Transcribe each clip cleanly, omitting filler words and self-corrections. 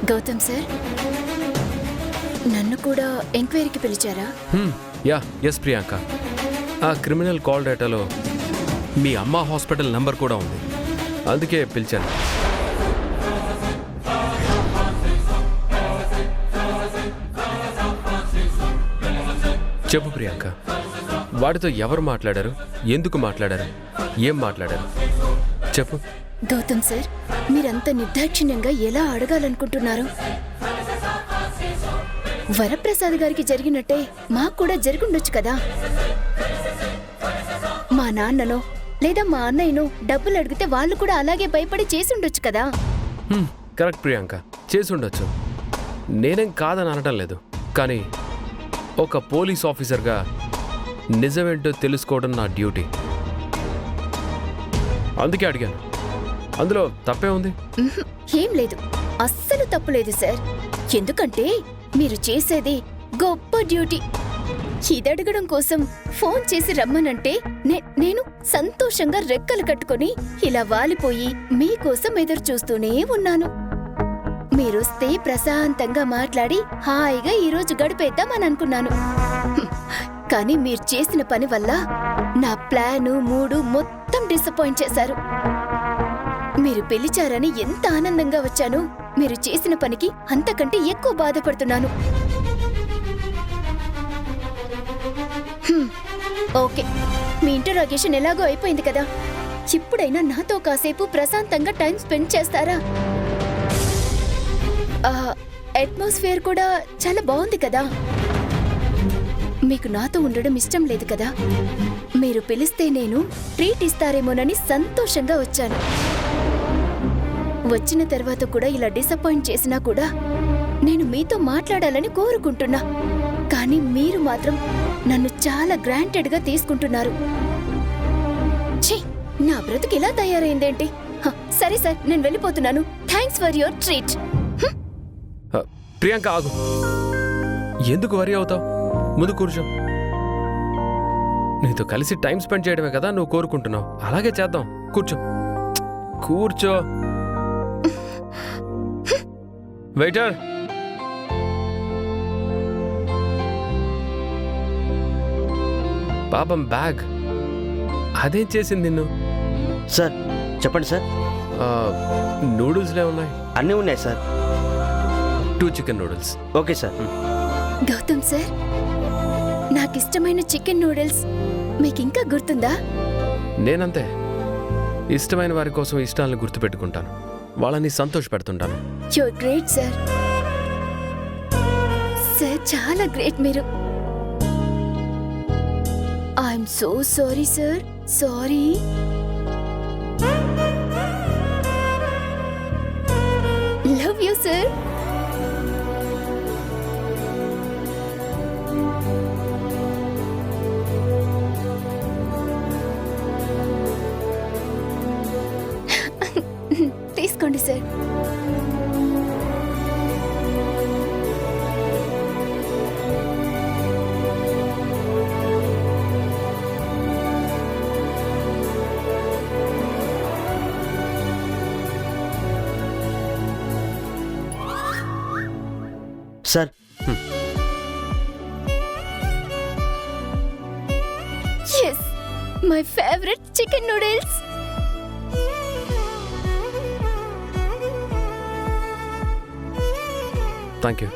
Gautam sir, నన్ను కూడా ఎంక్వైరీకి పిలిచారా? ఎస్ ప్రియాంక. ఆ క్రిమినల్ కాల్ డేటాలో మీ అమ్మ హాస్పిటల్ నంబర్ కూడా ఉంది, అందుకే పిలిచాను. చెప్పు ప్రియాంక, వాడితో ఎవరు మాట్లాడారు, ఎందుకు మాట్లాడారు, ఏం మాట్లాడారు చెప్పు. గౌతమ్ సార్, మీరంత నిర్దాక్షిణ్యంగా ఎలా అడగాలనుకుంటున్నారు? వరప్రసాద్ గారికి జరిగినట్టే మాకు కూడా జరిగుండొచ్చు కదా. మా నాన్ననో లేదా మా అన్నయ్యనో డబ్బులు అడిగితే వాళ్ళు కూడా అలాగే భయపడి చేసుండొచ్చు కదా. కరెక్ట్ ప్రియాంక, చేసుండొచ్చు, నేనేం కాదని అనడం లేదు. కానీ ఒక పోలీస్ ఆఫీసర్గా నిజమేంటో తెలుసుకోవడం నా డ్యూటీ, అందుకే అడిగాను. అందులో తప్పే ఉంది? ఏం లేదు, అస్సలు తప్పు లేదు సార్. ఎందుకంటే మీరు చేసేది గొప్ప డ్యూటీ. ఇదడగడం కోసం ఫోన్ చేసి రమ్మనంటే నేను సంతోషంగా రెక్కలు కట్టుకొని ఇలా వాలిపోయి మీకోసం ఎదురు చూస్తూనే ఉన్నాను. మీరొస్తే ప్రశాంతంగా మాట్లాడి హాయిగా ఈరోజు గడిపేద్దామని అనుకున్నాను. కానీ మీరు చేసిన పని వల్ల నా ప్లాను మూడు మొత్తం డిసప్పాయింట్ చేశారు. మీరు పిలిచారని ఎంత ఆనందంగా వచ్చానో మీరు చేసిన పనికి అంతకంటే ఎక్కువ బాధపడుతున్నాను. ఓకే, మీ ఇంటరాగేషన్ ఎలాగో అయిపోయింది కదా, ఇప్పుడైనా నాతో కాసేపు ప్రశాంతంగా టైం స్పెండ్ చేస్తారా? అట్మాస్ఫియర్ కూడా చాలా బాగుంది కదా. మీకు నాతో ఉండడం ఇష్టం లేదు కదా. మీరు పిలిస్తే నేను ట్రీట్ ఇస్తారేమోనని సంతోషంగా వచ్చాను. వచ్చిన తర్వాత కూడా ఇలా డిసప్పాయింట్ చేసినా కూడా నేను మీతో మాట్లాడాలని కోరుకుంటున్నా. కానీ మీరు మాత్రం నన్ను చాలా గ్రాంటెడ్గా తీసుకుంటున్నారు. ఛీ, నా బ్రతుకు ఇలా తయారైందేంటి? సరే సార్, నేను వెళ్ళిపోతున్నాను. Thanks for your treat. Priyanka ఆగు, ఎందుకు వరి అవుతావు? ముందు కూర్చో. నీతో కలిసి టైం స్పెండ్ చేయడమే కదా నువ్వు కోరుకుంటున్నావు, అలాగే చేద్దాం. కూర్చో కూర్చో. వెయిటర్, పాపం బ్యాగ్ అదేం చేసింది నిన్ను? సార్ చెప్పండి సార్. నూడిల్స్లే ఉన్నాయి? అన్నీ ఉన్నాయి sir. 2 chicken noodles. Okay sir. Gautam sir, నాకిష్టమైన చికెన్ నూడిల్స్ మీకింకా గుర్తుందా? నేనంతే, ఇష్టమైన వారి కోసం ఇష్టాలను గుర్తుపెట్టుకుంటాను, వాళ్ళని సంతోషపెడుతుంటాను. You're great sir. సార్ చాలా గ్రేట్ మీరు. I'm so sorry sir. Sorry. Love you sir. తీసుకోండి sir. Sir yes, my favourite chicken noodles. Thank you.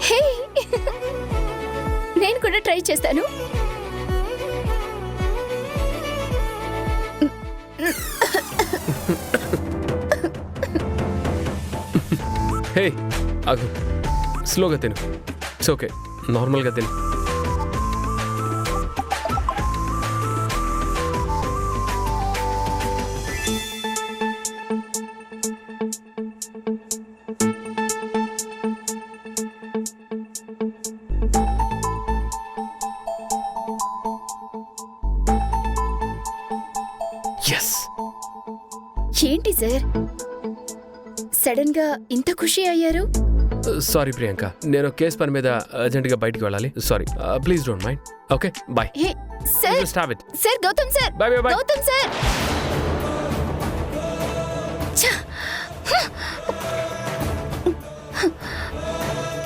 Hey, నేను కూడా ట్రై చేస్తాను. హే ఆగు, స్లోగా తిను. ఇట్స్ ఓకే, నార్మల్గా తిను. ఎస్, ఏంటి సార్ సడన్ గా ఇంత ఖుషి అయ్యారు? సారీ ప్రియాంక, నేను కేసు పని మీద అర్జెంట్గా బయటికి వెళ్ళాలి. Sorry, please don't mind. Okay, bye. Hey sir, stop it. Sir Gautam sir, Bye, bye, bye. Gautam sir. ఛ!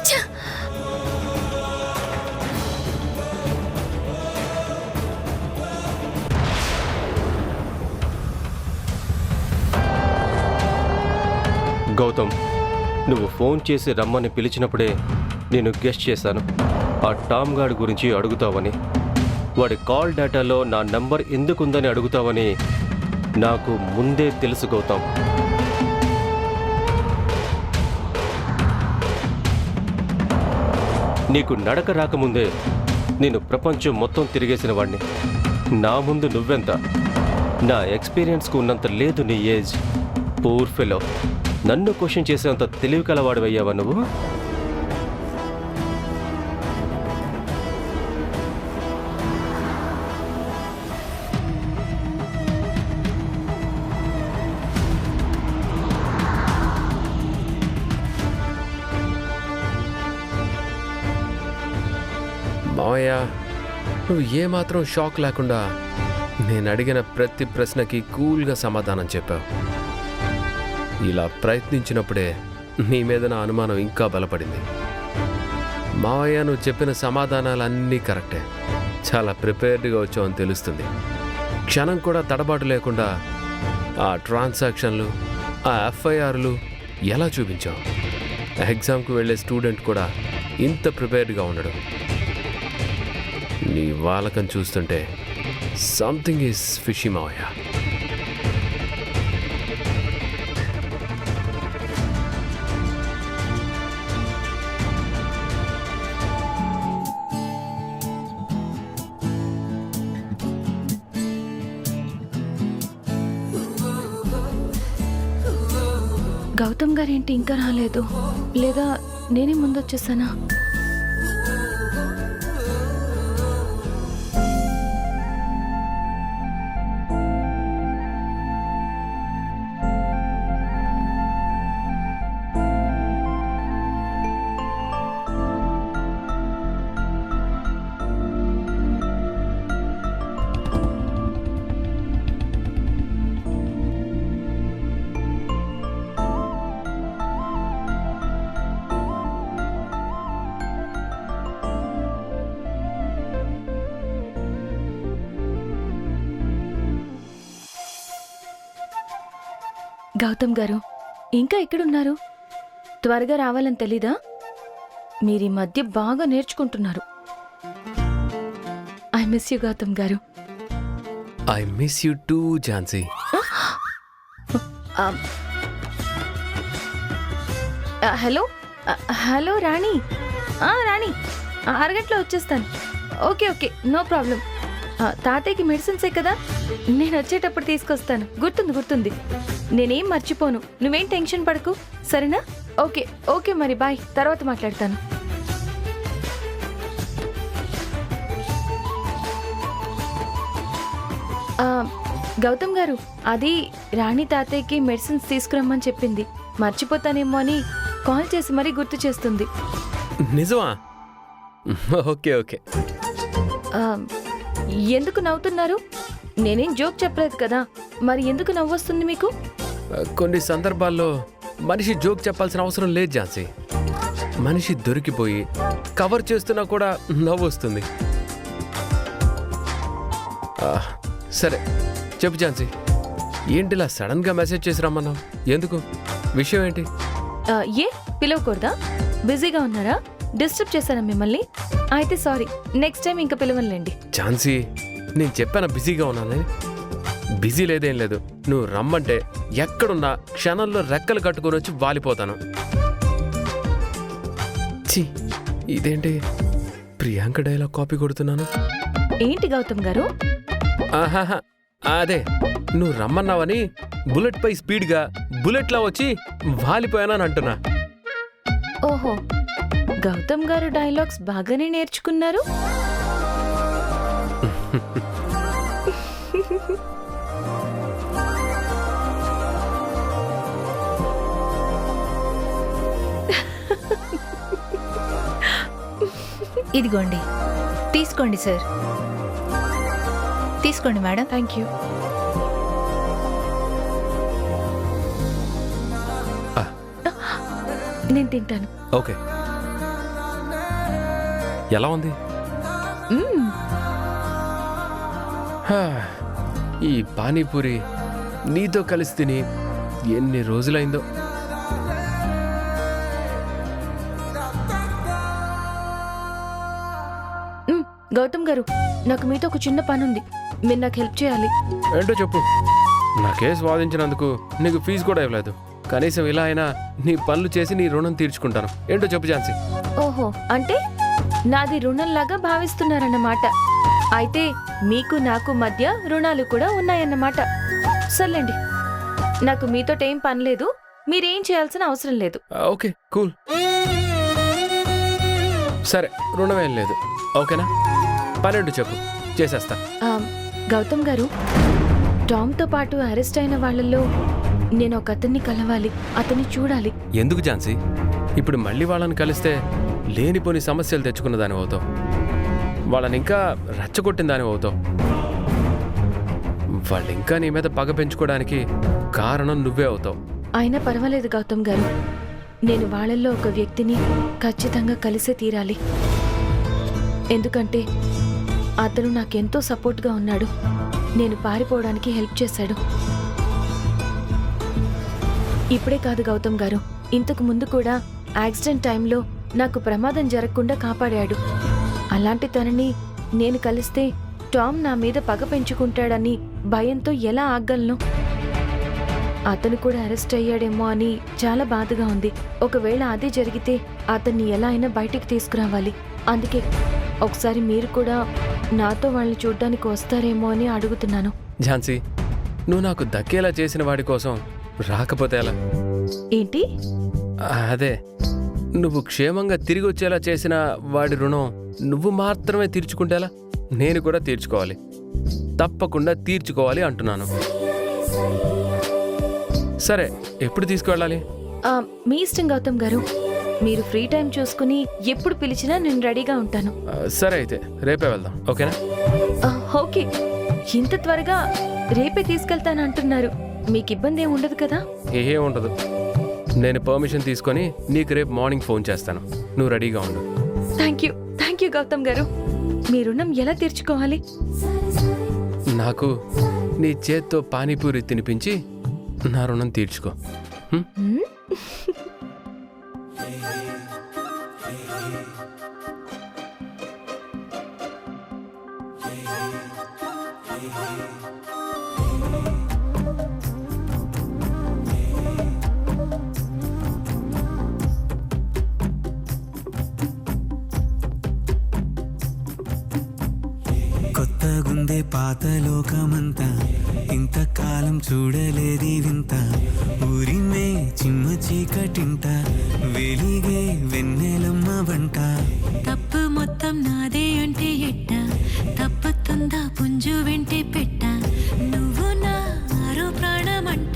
ఛ! గౌతమ్, నువ్వు ఫోన్ చేసి రమ్మని పిలిచినప్పుడే నేను గెస్ట్ చేశాను ఆ టామ్ గార్డ్ గురించి అడుగుతావని. వాడి కాల్ డేటాలో నా నంబర్ ఎందుకుందని అడుగుతావని నాకు ముందే తెలుసు గౌతమ్. నీకు నడక రాకముందే నేను ప్రపంచం మొత్తం తిరిగేసిన వాడిని. నా ముందు నువ్వెంత? నా ఎక్స్పీరియన్స్కు ఉన్నంత లేదు నీ ఏజ్. పూర్ ఫెలో, నన్ను క్వశ్చన్ చేసేంత తెలివి కలవాడివయ్యావా నువ్వు? మావయ్య, నువ్వు ఏమాత్రం షాక్ లేకుండా నేను అడిగిన ప్రతి ప్రశ్నకి కూల్గా సమాధానం చెప్పావు. ఇలా ప్రయత్నించినప్పుడే నీ మీద నా అనుమానం ఇంకా బలపడింది. మావయ్య, నువ్వు చెప్పిన సమాధానాలన్నీ కరెక్టే. చాలా ప్రిపేర్డ్గా వచ్చావని తెలుస్తుంది. క్షణం కూడా తడబాటు లేకుండా ఆ ట్రాన్సాక్షన్లు, ఆ ఎఫ్ఐఆర్లు ఎలా చూపించావు? ఎగ్జామ్కి వెళ్ళే స్టూడెంట్ కూడా ఇంత ప్రిపేర్డ్గా ఉండడు. నీ వాలకం చూస్తుంటే సంథింగ్ ఈజ్ ఫిషీ మావయ్య. గౌతమ్ గారేంటి ఇంకా రాలేదు? లేదా నేనే ముందొచ్చేసానా? గౌతమ్ గారు ఇంకా ఎక్కడున్నారు? త్వరగా రావాలని తెలీదా? మీరు ఈ మధ్య బాగా నేర్చుకుంటున్నారు. I miss you Gautam garu. I miss you too Jhansi. Hello hello Rani. Rani, అరగంటలో వచ్చేస్తాను. Okay okay, no problem. తాతయ్యకి మెడిసిన్సే కదా, నేను వచ్చేటప్పుడు తీసుకొస్తాను. గుర్తుంది. నేనేం మర్చిపోను. నువ్వేం టెన్షన్ పడకు, సరేనా? ఓకే ఓకే, మరి బాయ్, తర్వాత మాట్లాడతాను. గౌతమ్ గారు, అది రాణి తాతయ్యకి మెడిసిన్స్ తీసుకురమ్మని చెప్పింది. మర్చిపోతానేమో అని కాల్ చేసి మరీ గుర్తు చేస్తుంది. నిజమా? Okay okay. ఎందుకు నవ్వుతున్నారు? నేనేం జోక్ చెప్పలేదు కదా, మరి ఎందుకు నవ్వొస్తుంది మీకు? కొన్ని సందర్భాల్లో మనిషి జోక్ చెప్పాల్సిన అవసరం లేదు ఝాన్సీ. మనిషి దొరికిపోయి కవర్ చేస్తున్నా కూడా నవ్వు వస్తుంది. సరే చెప్పు ఝాన్సీ, ఏంటిలా సడన్గా మెసేజ్ చేసి రమ్మన్నావు? ఎందుకు? విషయం ఏంటి? ఏ పిలవకూడదా? బిజీగా ఉన్నారా? డిస్టర్బ్ చేశానా మిమ్మల్ని? అయితే సారీ, నెక్స్ట్ టైం ఇంకా పిలవనులేండి. ఝాన్సీ, నేను చెప్పాను బిజీగా ఉన్నానని. బిజీ లేదేం లేదు. నువ్వు రమ్మంటే ఎక్కడున్నా క్షణంలో రెక్కలు కట్టుకొని వచ్చి వాలిపోతాను. ఛీ, ఇదేంటి ప్రియాంక డైలాగ్ కాపీ కొడుతున్నాను? ఏంటి గౌతమ్ గారు? ఆహాహా, అదే నువ్వు రమ్మన్నావని బుల్లెట్ పై స్పీడ్గా బుల్లెట్లా వచ్చి వాలిపోయానని అంటున్నా. ఓహో, గౌతమ్ గారు డైలాగ్స్ బాగానే నేర్చుకున్నారు. ఇదిగోండి, తీసుకోండి సార్. తీసుకోండి మేడం. Thank you. నేను తింటాను. ఓకే. ఎలా ఉంది? మ్మ్. హా, ఈ పానీపూరి నీతో కలిసి తిని ఎన్ని రోజులైందో. గౌతమ్ గారు, నాకు మీతో ఒక చిన్న పని ఉంది. మీరు నాకు హెల్ప్ చేయాలి. ఏంటో చెప్పు. నా కేసు వాదించినందుకు నీకు ఫీజు కూడా ఇవ్వలేదు. కనీసం ఇలా అయినా నీ పనులు చేసి నీ రుణం తీర్చుకుంటాను. ఏంటో చెప్పు ఝాన్సీ. ఓహో, అంటే నాది రుణంలాగా భావిస్తున్నారన్నమాట. అయితే మీకు నాకు మధ్య రుణాలు కూడా ఉన్నాయన్నమాట. సర్లేండి, నాకు మీతో ఏం పని లేదు. మీరేం చేయాల్సిన అవసరం లేదు. Okay, cool. సరే, రుణం ఏం లేదు. ఓకేనా? పన్నెండు చెప్పు, చేసేస్తా. గౌతమ్ గారు, టామ్తో పాటు అరెస్ట్ అయిన వాళ్ళల్లో నేను ఒక అతన్ని కలవాలి, అతన్ని చూడాలి. ఎందుకు ఝాన్సీ? ఇప్పుడు మళ్ళీ వాళ్ళని కలిస్తే లేనిపోని సమస్యలు తెచ్చుకున్న దాని అవుతావు. వాళ్ళని ఇంకా రెచ్చగొట్టిన దాని అవుతావు. వాళ్ళు ఇంకా నీ మీద పగ పెంచుకోవడానికి కారణం నువ్వే అవుతావు. అయినా పర్వాలేదు గౌతమ్ గారు, నేను వాళ్ళల్లో ఒక వ్యక్తిని ఖచ్చితంగా కలిసే తీరాలి. ఎందుకంటే అతను నాకెంతో సపోర్ట్గా ఉన్నాడు. నేను పారిపోవడానికి హెల్ప్ చేశాడు. ఇప్పుడే కాదు గౌతమ్ గారు, ఇంతకు ముందు కూడా యాక్సిడెంట్ టైంలో నాకు ప్రమాదం జరగకుండా కాపాడాడు. అలాంటి తనని నేను కలిస్తే టామ్ నా మీద పగ పెంచుకుంటాడని భయంతో ఎలా ఆగలను? అతను కూడా అరెస్ట్ అయ్యాడేమో అని చాలా బాధగా ఉంది. ఒకవేళ అదే జరిగితే అతన్ని ఎలా అయినా బయటికి తీసుకురావాలి. అందుకే ఒకసారి మీరు కూడా నాతో వాళ్ళని చూడ్డానికి వస్తారేమో అని అడుగుతున్నాను. ఝాన్సీ, నువ్వు నాకు దక్కేలా చేసిన వాడి కోసం రాకపోతే ఎలా? ఏంటి? అదే, నువ్వు క్షేమంగా తిరిగి వచ్చేలా చేసిన వాడి రుణం నువ్వు మాత్రమే తీర్చుకుంటేలా? నేను కూడా తీర్చుకోవాలి, తప్పకుండా తీర్చుకోవాలి అంటున్నాను. సరే, ఎప్పుడు తీసుకువెళ్ళాలి? మీ ఇష్టం గౌతమ్ గారు. మీరు ఫ్రీ టైం చూసుకుని ఎప్పుడు పిలిచినా నేను రెడీగా ఉంటాను. సరే, అయితే రేపే వెళ్దాం. ఓకేనా? ఓకే. ఇంత త్వరగా రేపే తీసుకెళ్తానంటున్నారు. మీకు ఇబ్బంది ఏమి ఉండదు కదా? ఏ ఉండదు. నేను పర్మిషన్ తీసుకొని నీకు రేపు మార్నింగ్ ఫోన్ చేస్తాను. నువ్వు రెడీగా ఉండు. థ్యాంక్ యూ గౌతమ్ గారు. మీ రుణం ఎలా తీర్చుకోవాలి? నాకు నీ చేత్తో పానీపూరి తినిపించి నా రుణం తీర్చుకో. హ్మ్? కొత్తగుందే పాత లోకమంతా, ఇంతకాలం చూడలేది వింత. ఊరిమే చిమ్మ చీకటింట, వెలిగే వెన్నెలమ్మ వంట. తప్పు మొత్తం నాదే అంటే ఎట్ట, తప్పుతుందా పుంజు వెంటే పెట్ట. నువ్వు నా ఆరో ప్రాణమంట,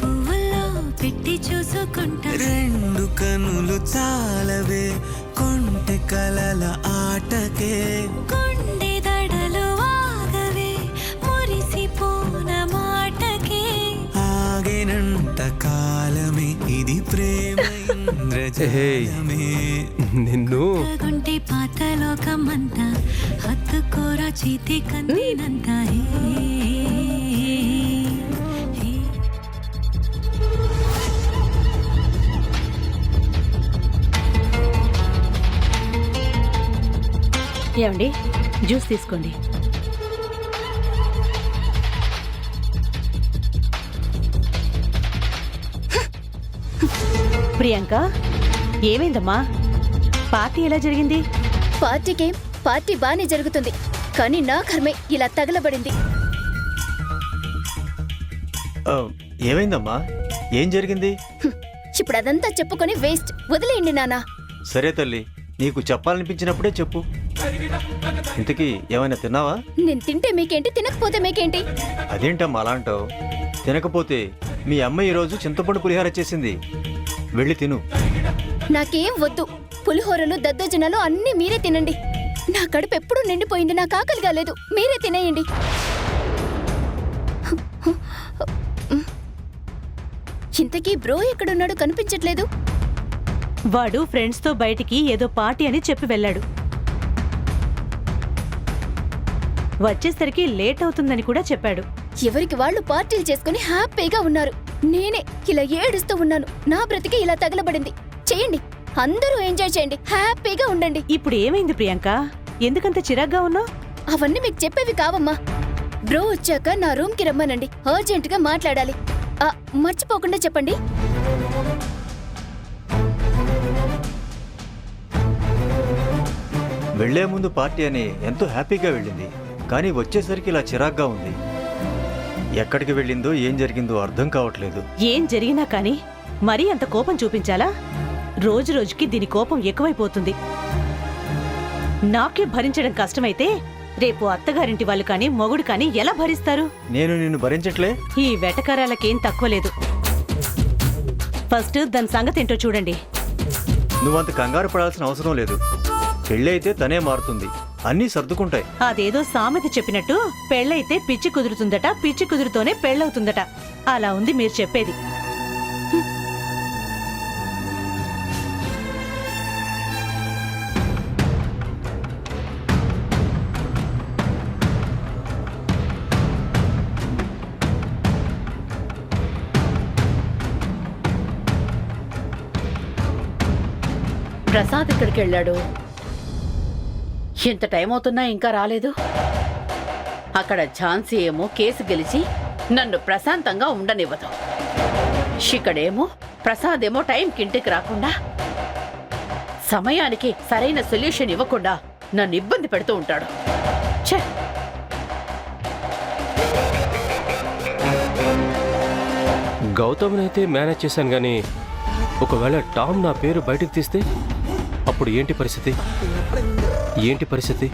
పువ్వుల్లో పెట్టి చూసుకుంటా. రెండు కనులు చాలవే కొంటె కలల ఆటకే. కొండె దడలు ఆగవే మురిసిపోన మాటకే. ఆగినంత కాలమే ఇది ప్రేమ ఇంద్రజాలమే. నిన్ను గుంటే పాత లోకమంతా, హత్తుకోరా చేతి కందినంతా. ఏమండి, జ్యూస్ తీసుకోండి. ప్రియాంక, ఏమైందమ్మా? పార్టీ ఎలా జరిగింది? పార్టీ బానే జరుగుతుంది, కానీ నా కర్మే ఇలా తగలబడింది. ఏమైందమ్మా? ఏం జరిగింది? ఇప్పుడు అదంతా చెప్పుకొని వేస్ట్. వదిలేయండి నానా. సరే తల్లి, నీకు చెప్పాలనిపించినప్పుడే చెప్పు. ఇంతకీ ఏమైనా తిన్నావా? నేను తింటే మీకేంటి, తినకపోతే మీకేంటి? అదేంటమ్మా అలా అంటావు? తినకపోతే మీ అమ్మ ఈరోజు చింతపండు పులిహార చేసింది, వెళ్ళి తిను. నాకేం వద్దు. పులిహోరలు దద్దోజనాలు అన్నీ మీరే తినండి. నా కడుపు ఎప్పుడూ నిండిపోయింది, నాకు ఆకలి కాలేదు. మీరే తినేయండి. ఇంతకీ బ్రో ఎక్కడున్నాడు కనిపించట్లేదు? వాడు ఫ్రెండ్స్తో బయటికి ఏదో పార్టీ అని చెప్పి వెళ్ళాడు. వచ్చేసరికి లేట్ అవుతుందని కూడా చెప్పాడు. ఎవరికి వాళ్ళు పార్టీలు చేసుకుని హ్యాపీగా ఉన్నారు. నేనే ఇలా ఏడుస్తూ ఉన్నాను. నా బ్రతికి ఇలా తగలబడింది. చేయండి, అందరూ ఎంజాయ్ చేయండి, హ్యాపీగా ఉండండి. ఇప్పుడు ఏమైంది ప్రియాంక? ఎందుకంత చిరాగ్గా ఉన్నావు? అవన్నీ మీకు చెప్పేవి కావమ్మా. బ్రో వచ్చాక నా రూమ్ కి రమ్మనండి, అర్జెంట్ గా మాట్లాడాలి. మర్చిపోకుండా చెప్పండి. వెళ్లే ముందు పార్టీ అని ఎంతో హ్యాపీగా వెళ్ళింది, కానీ వచ్చేసరికి ఇలా చిరాగ్గా ఉంది. ఎక్కడికి వెళ్ళిందో ఏం జరిగిందో అర్థం కావట్లేదు. ఏం జరిగినా కానీ మరీ అంత కోపం చూపించాలా? రోజు రోజుకి దీని కోపం ఎక్కువైపోతుంది. నాకే భరించడం కష్టమైతే రేపు అత్తగారింటి వాళ్ళు కానీ మొగుడు కానీ ఎలా భరిస్తారు? నేను నిన్ను భరించట్లే. ఈ వెటకారాలకేం తక్కువ లేదు. ఫస్ట్ దాని సంగతి ఏంటో చూడండి. నువ్వంత కంగారు పడాల్సిన అవసరం లేదు. పెళ్ళి అయితే తనే మారుతుంది, అన్నీ సర్దుకుంటాయి. అదేదో సామెత చెప్పినట్టు పెళ్ళైతే పిచ్చి కుదురుతుందట, పిచ్చి కుదురుతోనే పెళ్ళవుతుందట. అలా ఉంది మీరు చెప్పేది. ప్రసాద్ ఇక్కడికి వెళ్ళాడు. ఎంత టైం అవుతున్నా ఇంకా రాలేదు. అక్కడ ఝాన్సీ ఏమో కేసు గెలిచి నన్ను ప్రశాంతంగా ఉండనివ్వదు. ఇక్కడేమో ప్రసాద్ ఏమో టైంకి ఇంటికి రాకుండా, సమయానికి సరైన సొల్యూషన్ ఇవ్వకుండా నన్ను ఇబ్బంది పెడుతూ ఉంటాడు. ఛే! గౌతమ్నైతే మేనేజ్ చేశాను కానీ ఒకవేళ టామ్ నా పేరు బయటకు తీస్తే అప్పుడు ఏంటి పరిస్థితి? ఏంటి పరిస్థితి?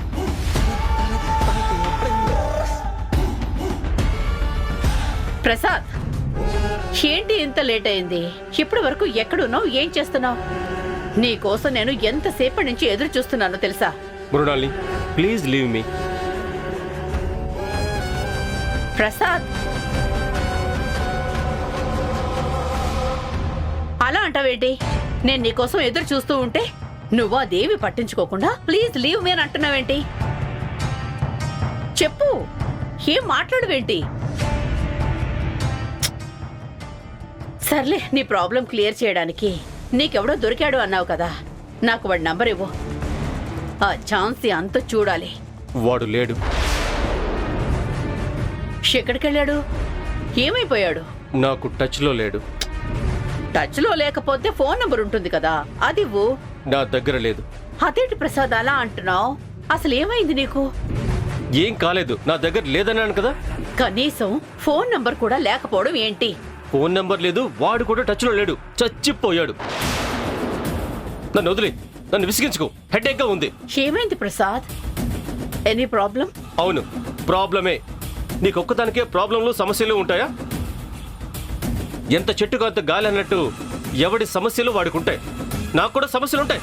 ప్రసాద్, ఏంటి ఇంత లేట్ అయింది? ఇప్పటి వరకు ఎక్కడున్నావు? ఏం చేస్తున్నావు? నీకోసం నేను ఎంతసేపటి నుంచి ఎదురు చూస్తున్నానో తెలుసా? Mrinali, please leave me. Prasad, అలా అంటావేంటి? నేను నీకోసం ఎదురు చూస్తూ ఉంటే నువ్వు అదేమి పట్టించుకోకుండా ప్లీజ్ లీవ్ మీ అని అంటున్నావేంటి? చెప్పు, ఏం మాట్లాడవేంటి? సర్లే, నీ ప్రాబ్లం క్లియర్ చేయడానికి నీకెవడో దొరికాడు అన్నావు కదా, నాకు వాడి నంబర్ ఇవ్వు. ఆ ఝాన్సీ అంతా చూడాలి. వాడు లేడు. ఎక్కడికెళ్ళాడు? ఏమైపోయాడు? నాకు టచ్లో లేడు. టచ్లో లేకపోతే ఫోన్ నంబర్ ఉంటుంది కదా, అది ఇవ్వు. నా దగ్గర లేదు. అదేంటి ప్రసాద్ అలా అంటున్నావు? అసలు ఏమైంది నీకు? ఏం కాలేదు, నా దగ్గర లేదన్నాను కదా. కనీసం ఫోన్ నంబర్ కూడా లేకపోవడం ఏంటి? ఫోన్ నెంబర్ లేదు, వాడు కూడా టచ్లో లేడు, చచ్చిపోయాడు. నన్ను వదిలే, నన్ను విసిగించుకో, హెడేక్ గా ఉంది. ఏమైంది ప్రసాద్? Any problem? అవును, ప్రాబ్లమే. నీకొక్కదానికే ప్రాబ్లంలు సమస్యలు ఉంటాయా? ఎంత చెట్టుకు అంత గాలి అన్నట్టు ఎవడి సమస్యలు వాడుకుంటాయి. నాకు కూడా సమస్యలు ఉంటాయి.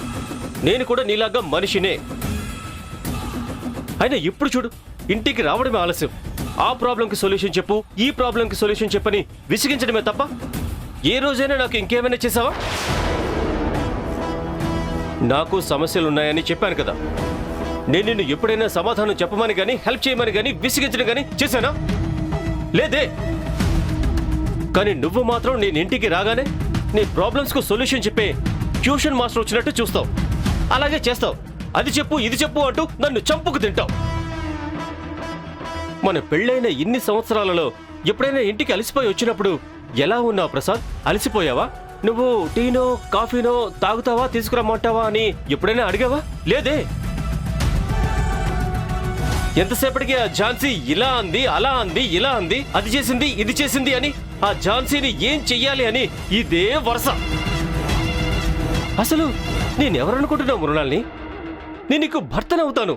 నేను కూడా నీలాగా మనిషినే. అయినా ఇప్పుడు చూడు, ఇంటికి రావడమే ఆలస్యం. ఆ ప్రాబ్లంకి సొల్యూషన్ చెప్పు, ఈ ప్రాబ్లంకి సొల్యూషన్ చెప్పని విసిగించడమే తప్ప ఏ రోజైనా నాకు ఇంకేమైనా చేసావా? నాకు సమస్యలు ఉన్నాయని చెప్పాను కదా. నేను నిన్ను ఎప్పుడైనా సమాధానం చెప్పమని కానీ హెల్ప్ చేయమని కానీ విసిగించడం కానీ చేశానా? లేదే. కానీ నువ్వు మాత్రం నేను ఇంటికి రాగానే నీ ప్రాబ్లమ్స్కు సొల్యూషన్ చెప్పే ట్యూషన్ మాస్టర్ వచ్చినట్టు చూస్తావు. అలాగే చేస్తావు. అది చెప్పు, ఇది చెప్పు అంటూ నన్ను చంపుకు తింటావు. మన పెళ్ళైన ఇన్ని సంవత్సరాలలో ఎప్పుడైనా ఇంటికి అలసిపోయి వచ్చినప్పుడు ఎలా ఉన్నావు ప్రసాద్? అలసిపోయావా? నువ్వు టీనో కాఫీనో తాగుతావా, తీసుకురమ్మంటావా అని ఎప్పుడైనా అడిగావా? లేదే. ఎంతసేపటికి ఆ ఝాన్సీ ఇలా అంది, అలా అంది, ఇలా అంది, అది చేసింది, ఇది చేసింది అని ఆ ఝాన్సీని ఏం చెయ్యాలి అని ఇదే వరుస. అసలు నేనెవరనుకుంటున్నావు మృణాల్ని? నేను నీకు భర్తనవుతాను.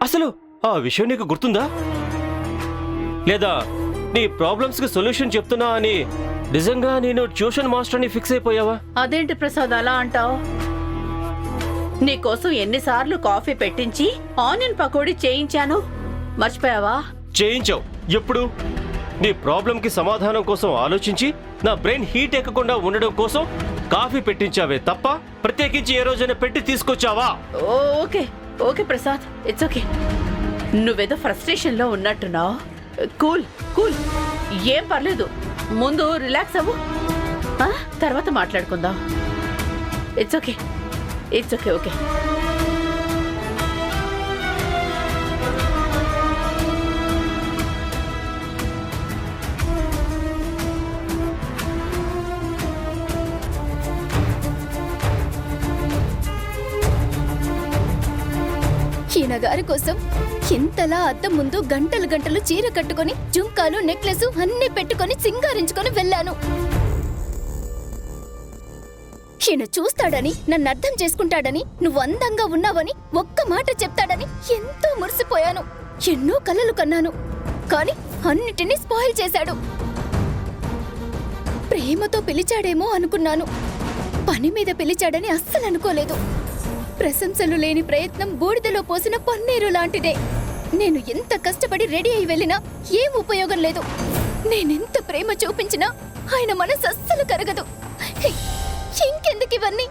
అసలు ఆ విషయం నీకు గుర్తుందా? లేదా నీ ప్రాబ్లమ్స్ కి సొల్యూషన్ చెప్తున్నా అని నిజంగా నేను ట్యూషన్ మాస్టర్ని ఫిక్స్ అయిపోయావా? అదేంటి ప్రసాద్ అలా అంటావు? నీకోసం ఎన్నిసార్లు కాఫీ పెట్టించి ఆనియన్ పకోడీ చేయించాను మర్చిపోయావా? చేయించావు. ఎప్పుడు? నీ ప్రాబ్లంకి సమాధానం కోసం ఆలోచించి నా బ్రెయిన్ హీట్ ఎక్కకుండా ఉండడం కోసం కాఫీ పెట్టించావే తప్ప ప్రత్యేకించి ఏ రోజైనా పెట్టి తీసుకొచ్చావా? Okay okay Prasad, it's okay. నువ్వేదో ఫ్రస్ట్రేషన్ లో ఉన్నట్టున్నావు. కూల్ కూల్, ఏం పర్లేదు. ముందు రిలాక్స్ అవ్వు, తర్వాత మాట్లాడుకుందాం. It's okay, it's okay. Okay ఈయన గారి కోసం ఇంతలా అద్దం ముందు గంటలు గంటలు చీర కట్టుకొని జుంకాలు నెక్లెస్ అన్ని పెట్టుకొని సింగారించుకొని వెళ్ళాను. ఈయన చూస్తాడని, నన్ను అర్థం చేసుకుంటాడని, నువ్వు అందంగా ఉన్నావని ఒక్క మాట చెప్తాడని ఎంతో మురిసిపోయాను. ఎన్నో కలలు కన్నాను, కానీ అన్నిటినీ స్పాయిల్ చేశాడు. ప్రేమతో పిలిచాడేమో అనుకున్నాను, పని మీద పిలిచాడని అస్సలు అనుకోలేదు. ప్రశంసలు లేని ప్రయత్నం బూడిదలో పోసిన పన్నీరు లాంటిదే. నేను ఎంత కష్టపడి రెడీ అయి వెళ్ళినా ఏం ఉపయోగం లేదు. నేనెంత ప్రేమ చూపించినా ఆయన మనసు అస్సలు కరగదు. ఇంకెందుకు ఇవన్నీ?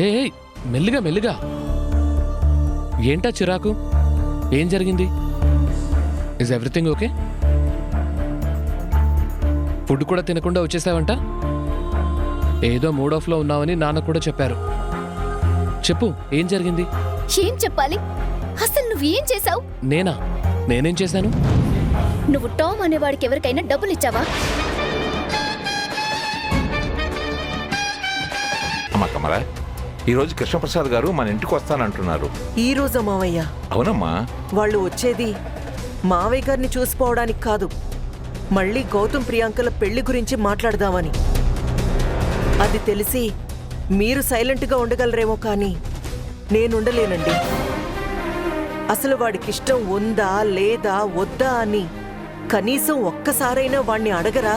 ఏయ్, మెల్లిగా మెల్లిగా. ఏంటా చిరాకు? ఏం జరిగింది? Is everything okay? ఫుడ్ కూడా తినకుండా వచ్చేసావంట? ఏదో మూడ్ ఆఫ్లో ఉన్నావని నాన్న కూడా చెప్పారు. చెప్పు, ఏం జరిగింది? ఏం చెప్పాలి? అసలు నువ్వేం చేశావు? నేనేం చేశాను? నువ్వు టామ్ అనేవాడికి ఎవరికైనా డబ్బులు ఇచ్చావా? అమ్మా కమలా, ఈరోజు కృష్ణప్రసాద్ గారు మన ఇంటికి వస్తానంటున్నారు. ఈ రోజు మావయ్య? అవునమ్మా. వాళ్ళు వచ్చేది మావయ్య గారిని చూసిపోవడానికి కాదు, మళ్ళీ గౌతమ్ ప్రియాంకల పెళ్లి గురించి మాట్లాడదామని. అది తెలిసి మీరు సైలెంట్గా ఉండగలరేమో కానీ నేనుండలేనండి. అసలు వాడికిష్టం ఉందా లేదా వద్దా అని కనీసం ఒక్కసారైనా వాణ్ణి అడగరా?